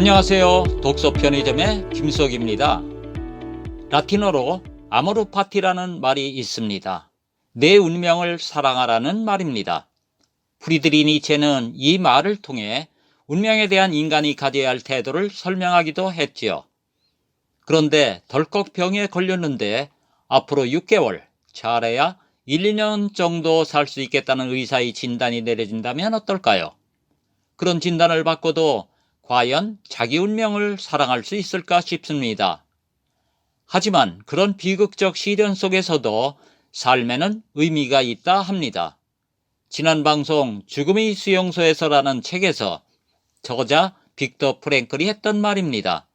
안녕하세요. 독서 편의점의 김수옥입니다. 라틴어로 아모르 파티라는 말이 있습니다. 내 운명을 사랑하라는 말입니다. 프리드리 니체는 이 말을 통해 운명에 대한 인간이 가져야 할 태도를 설명하기도 했지요. 그런데 덜컥 병에 걸렸는데 앞으로 6개월, 잘해야 1, 2년 정도 살 수 있겠다는 의사의 진단이 내려진다면 어떨까요? 그런 진단을 받고도 과연 자기 운명을 사랑할 수 있을까 싶습니다. 하지만 그런 비극적 시련 속에서도 삶에는 의미가 있다 합니다. 지난 방송 죽음의 수용소에서라는 책에서 저자 빅터 프랭클이 했던 말입니다.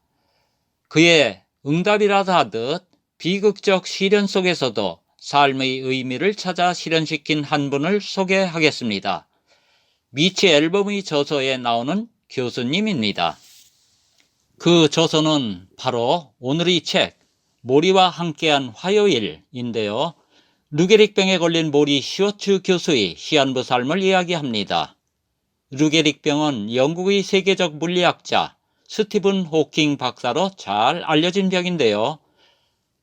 그의 응답이라도 하듯 비극적 시련 속에서도 삶의 의미를 찾아 실현시킨 한 분을 소개하겠습니다. 미치 앨범의 저서에 나오는 교수님입니다. 그 저서는 바로 오늘의 책 모리와 함께한 화요일인데요. 루게릭병에 걸린 모리 슈워츠 교수의 시한부 삶을 이야기합니다. 루게릭병은 영국의 세계적 물리학자 스티븐 호킹 박사로 잘 알려진 병인데요.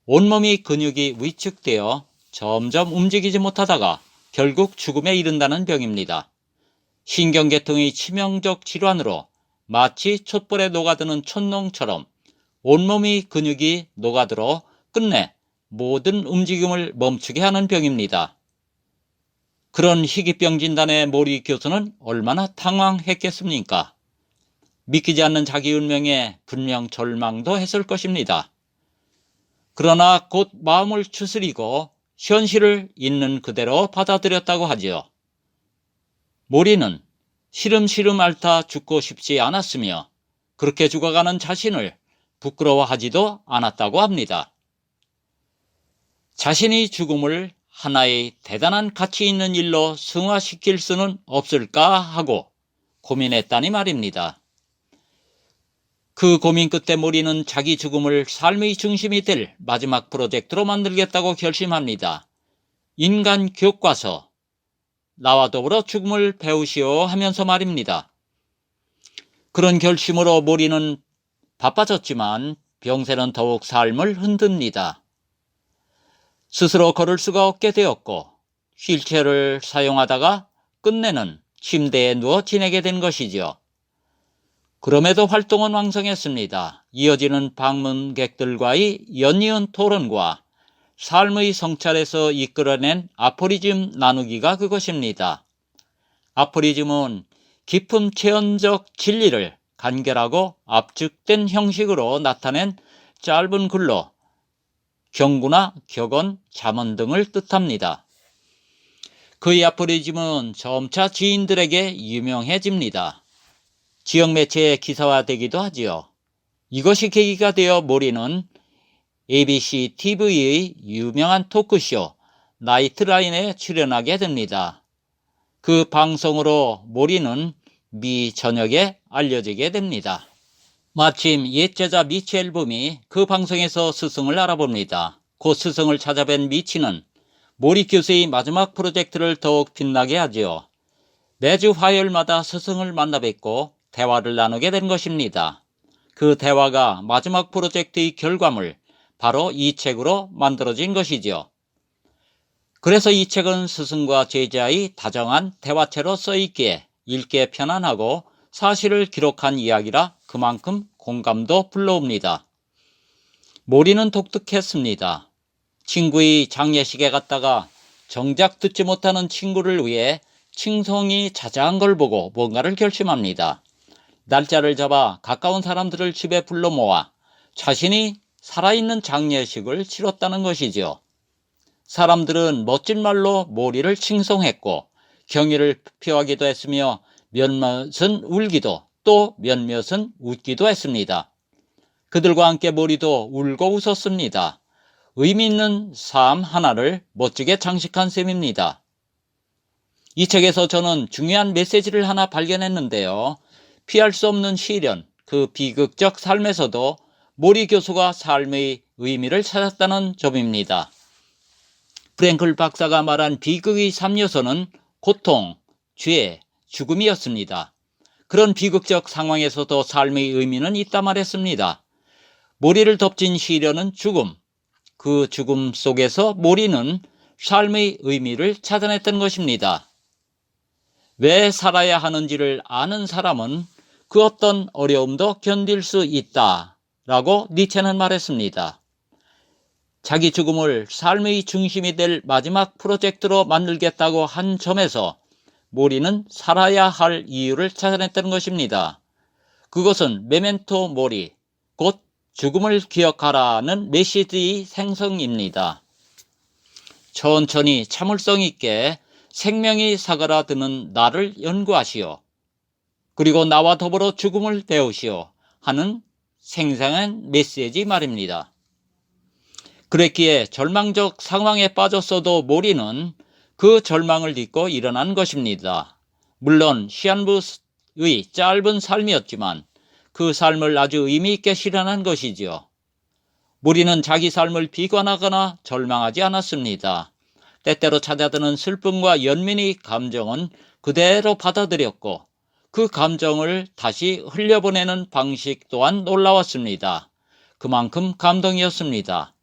온몸이 근육이 위축되어 점점 움직이지 못하다가 결국 죽음에 이른다는 병입니다. 신경계통의 치명적 질환으로 마치 촛불에 녹아드는 촛농처럼 온몸의 근육이 녹아들어 끝내 모든 움직임을 멈추게 하는 병입니다. 그런 희귀병 진단에 모리 교수는 얼마나 당황했겠습니까? 믿기지 않는 자기 운명에 분명 절망도 했을 것입니다. 그러나 곧 마음을 추스리고 현실을 있는 그대로 받아들였다고 하지요. 모리는 시름시름 앓다 죽고 싶지 않았으며 그렇게 죽어가는 자신을 부끄러워하지도 않았다고 합니다. 자신의 죽음을 하나의 대단한 가치 있는 일로 승화시킬 수는 없을까 하고 고민했다니 말입니다. 그 고민 끝에 모리는 자기 죽음을 삶의 중심이 될 마지막 프로젝트로 만들겠다고 결심합니다. 인간 교과서 나와 더불어 죽음을 배우시오 하면서 말입니다. 그런 결심으로 모리는 바빠졌지만 병세는 더욱 삶을 흔듭니다. 스스로 걸을 수가 없게 되었고 휠체어를 사용하다가 끝내는 침대에 누워 지내게 된 것이지요. 그럼에도 활동은 왕성했습니다. 이어지는 방문객들과의 연이은 토론과 삶의 성찰에서 이끌어낸 아포리즘 나누기가 그것입니다. 아포리즘은 깊은 체험적 진리를 간결하고 압축된 형식으로 나타낸 짧은 글로 경구나 격언, 잠언 등을 뜻합니다. 그의 아포리즘은 점차 지인들에게 유명해집니다. 지역 매체에 기사화되기도 하지요. 이것이 계기가 되어 모리는 ABC TV의 유명한 토크쇼 나이트라인에 출연하게 됩니다. 그 방송으로 모리는 미 전역에 알려지게 됩니다. 마침 옛 제자 미치 앨범이 그 방송에서 스승을 알아봅니다. 곧 스승을 찾아뵌 미치는 모리 교수의 마지막 프로젝트를 더욱 빛나게 하지요. 매주 화요일마다 스승을 만나 뵙고 대화를 나누게 된 것입니다. 그 대화가 마지막 프로젝트의 결과물 바로 이 책으로 만들어진 것이지요. 그래서 이 책은 스승과 제자의 다정한 대화체로 써있기에 읽기에 편안하고 사실을 기록한 이야기라 그만큼 공감도 불러옵니다. 모리는 독특했습니다. 친구의 장례식에 갔다가 정작 듣지 못하는 친구를 위해 칭송이 자자한 걸 보고 뭔가를 결심합니다. 날짜를 잡아 가까운 사람들을 집에 불러 모아 자신이 살아있는 장례식을 치렀다는 것이지요. 사람들은 멋진 말로 모리를 칭송했고 경의를 표하기도 했으며 몇몇은 울기도 또 몇몇은 웃기도 했습니다. 그들과 함께 모리도 울고 웃었습니다. 의미 있는 삶 하나를 멋지게 장식한 셈입니다. 이 책에서 저는 중요한 메시지를 하나 발견했는데요. 피할 수 없는 시련, 그 비극적 삶에서도 모리 교수가 삶의 의미를 찾았다는 점입니다. 프랭클 박사가 말한 비극의 3요소는 고통, 죄, 죽음이었습니다. 그런 비극적 상황에서도 삶의 의미는 있다 말했습니다. 모리를 덮친 시련은 죽음, 그 죽음 속에서 모리는 삶의 의미를 찾아냈던 것입니다. 왜 살아야 하는지를 아는 사람은 그 어떤 어려움도 견딜 수 있다 라고 니체는 말했습니다. 자기 죽음을 삶의 중심이 될 마지막 프로젝트로 만들겠다고 한 점에서 모리는 살아야 할 이유를 찾아냈다는 것입니다. 그것은 메멘토 모리, 곧 죽음을 기억하라는 메시지의 생성입니다. 천천히 참을성 있게 생명이 사그라드는 나를 연구하시오. 그리고 나와 더불어 죽음을 배우시오 하는 생생한 메시지 말입니다. 그랬기에 절망적 상황에 빠졌어도 모리는 그 절망을 딛고 일어난 것입니다. 물론 시한부의 짧은 삶이었지만 그 삶을 아주 의미있게 실현한 것이지요. 모리는 자기 삶을 비관하거나 절망하지 않았습니다. 때때로 찾아드는 슬픔과 연민의 감정은 그대로 받아들였고 그 감정을 다시 흘려보내는 방식 또한 놀라웠습니다. 그만큼 감동이었습니다.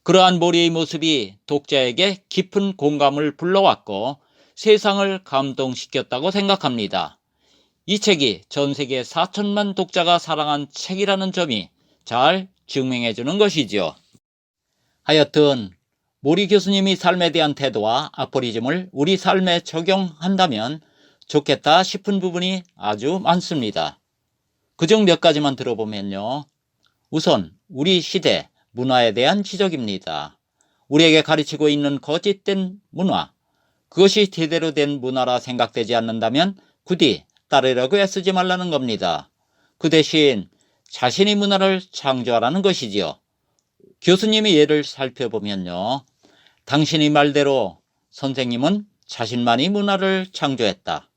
그러한 모리의 모습이 독자에게 깊은 공감을 불러왔고 세상을 감동시켰다고 생각합니다. 이 책이 전 세계 4천만 독자가 사랑한 책이라는 점이 잘 증명해주는 것이지요. 하여튼 모리 교수님이 삶에 대한 태도와 아포리즘을 우리 삶에 적용한다면 좋겠다 싶은 부분이 아주 많습니다. 그중 몇 가지만 들어보면요. 우선 우리 시대 문화에 대한 지적입니다. 우리에게 가르치고 있는 거짓된 문화, 그것이 제대로 된 문화라 생각되지 않는다면 부디 따르려고 애쓰지 말라는 겁니다. 그 대신 자신의 문화를 창조하라는 것이지요. 교수님의 예를 살펴보면요. 당신의 말대로 선생님은 자신만이 문화를 창조했다.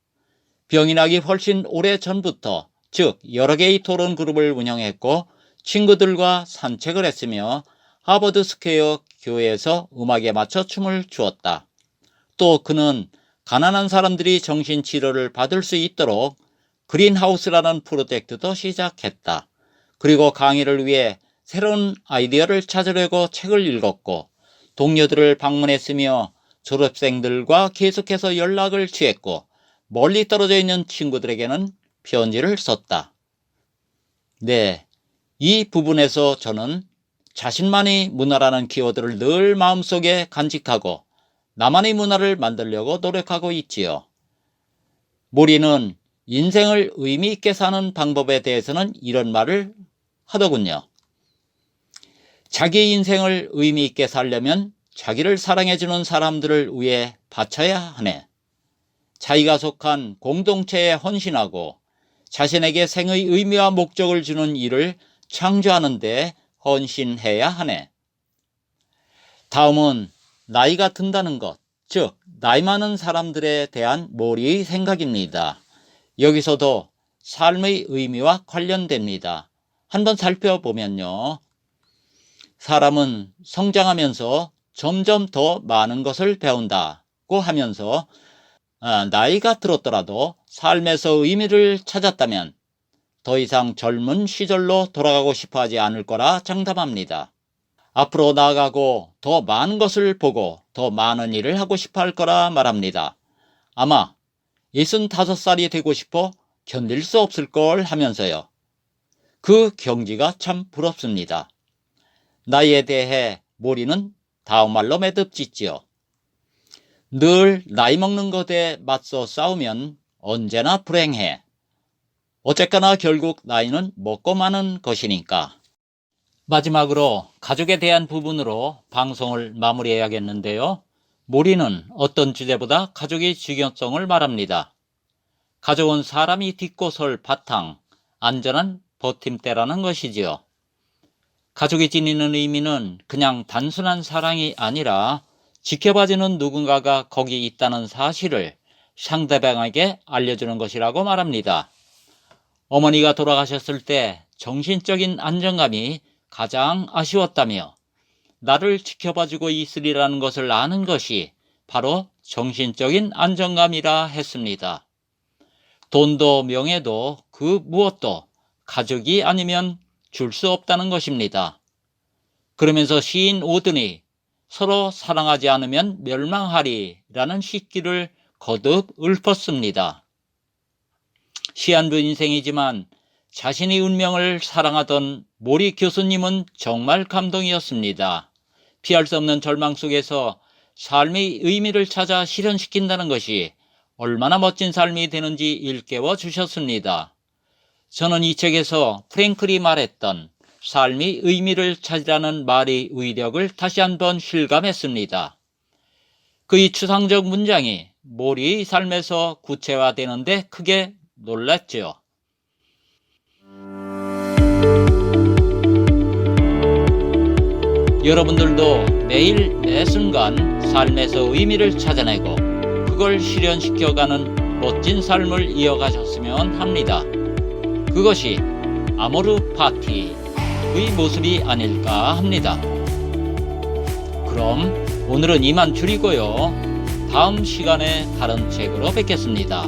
병이 나기 훨씬 오래 전부터, 즉 여러 개의 토론 그룹을 운영했고 친구들과 산책을 했으며 하버드 스퀘어 교회에서 음악에 맞춰 춤을 추었다. 또 그는 가난한 사람들이 정신치료를 받을 수 있도록 그린하우스라는 프로젝트도 시작했다. 그리고 강의를 위해 새로운 아이디어를 찾으려고 책을 읽었고 동료들을 방문했으며 졸업생들과 계속해서 연락을 취했고 멀리 떨어져 있는 친구들에게는 편지를 썼다. 네, 이 부분에서 저는 자신만의 문화라는 키워드를 늘 마음속에 간직하고 나만의 문화를 만들려고 노력하고 있지요. 모리는 인생을 의미 있게 사는 방법에 대해서는 이런 말을 하더군요. 자기 인생을 의미 있게 살려면 자기를 사랑해주는 사람들을 위해 바쳐야 하네. 자기가 속한 공동체에 헌신하고 자신에게 생의 의미와 목적을 주는 일을 창조하는 데 헌신해야 하네. 다음은 나이가 든다는 것, 즉 나이 많은 사람들에 대한 모리의 생각입니다. 여기서도 삶의 의미와 관련됩니다. 한번 살펴보면요. 사람은 성장하면서 점점 더 많은 것을 배운다고 하면서 나이가 들었더라도 삶에서 의미를 찾았다면 더 이상 젊은 시절로 돌아가고 싶어 하지 않을 거라 장담합니다. 앞으로 나아가고 더 많은 것을 보고 더 많은 일을 하고 싶어 할 거라 말합니다. 아마 65살이 되고 싶어 견딜 수 없을 걸 하면서요. 그 경지가 참 부럽습니다. 나이에 대해 모리는 다음 말로 매듭짓지요. 늘 나이 먹는 것에 맞서 싸우면 언제나 불행해. 어쨌거나 결국 나이는 먹고 마는 것이니까. 마지막으로 가족에 대한 부분으로 방송을 마무리해야겠는데요. 모리는 어떤 주제보다 가족의 중요성을 말합니다. 가족은 사람이 딛고 설 바탕, 안전한 버팀대라는 것이지요. 가족이 지니는 의미는 그냥 단순한 사랑이 아니라 지켜봐주는 누군가가 거기 있다는 사실을 상대방에게 알려주는 것이라고 말합니다. 어머니가 돌아가셨을 때 정신적인 안정감이 가장 아쉬웠다며 나를 지켜봐주고 있으리라는 것을 아는 것이 바로 정신적인 안정감이라 했습니다. 돈도 명예도 그 무엇도 가족이 아니면 줄 수 없다는 것입니다. 그러면서 시인 오든이 서로 사랑하지 않으면 멸망하리라는 시기를 거듭 읊었습니다. 시한부 인생이지만 자신의 운명을 사랑하던 모리 교수님은 정말 감동이었습니다. 피할 수 없는 절망 속에서 삶의 의미를 찾아 실현시킨다는 것이 얼마나 멋진 삶이 되는지 일깨워 주셨습니다. 저는 이 책에서 프랭클이 말했던 삶의 의미를 찾으라는 말의 위력을 다시 한번 실감했습니다. 그의 추상적 문장이 모리의 삶에서 구체화되는데 크게 놀랐죠. 여러분들도 매일 매 순간 삶에서 의미를 찾아내고 그걸 실현시켜가는 멋진 삶을 이어가셨으면 합니다. 그것이 아모르 파티의 모습이 아닐까 합니다. 그럼 오늘은 이만 줄이고요. 다음 시간에 다른 책으로 뵙겠습니다.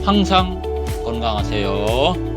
항상 건강하세요.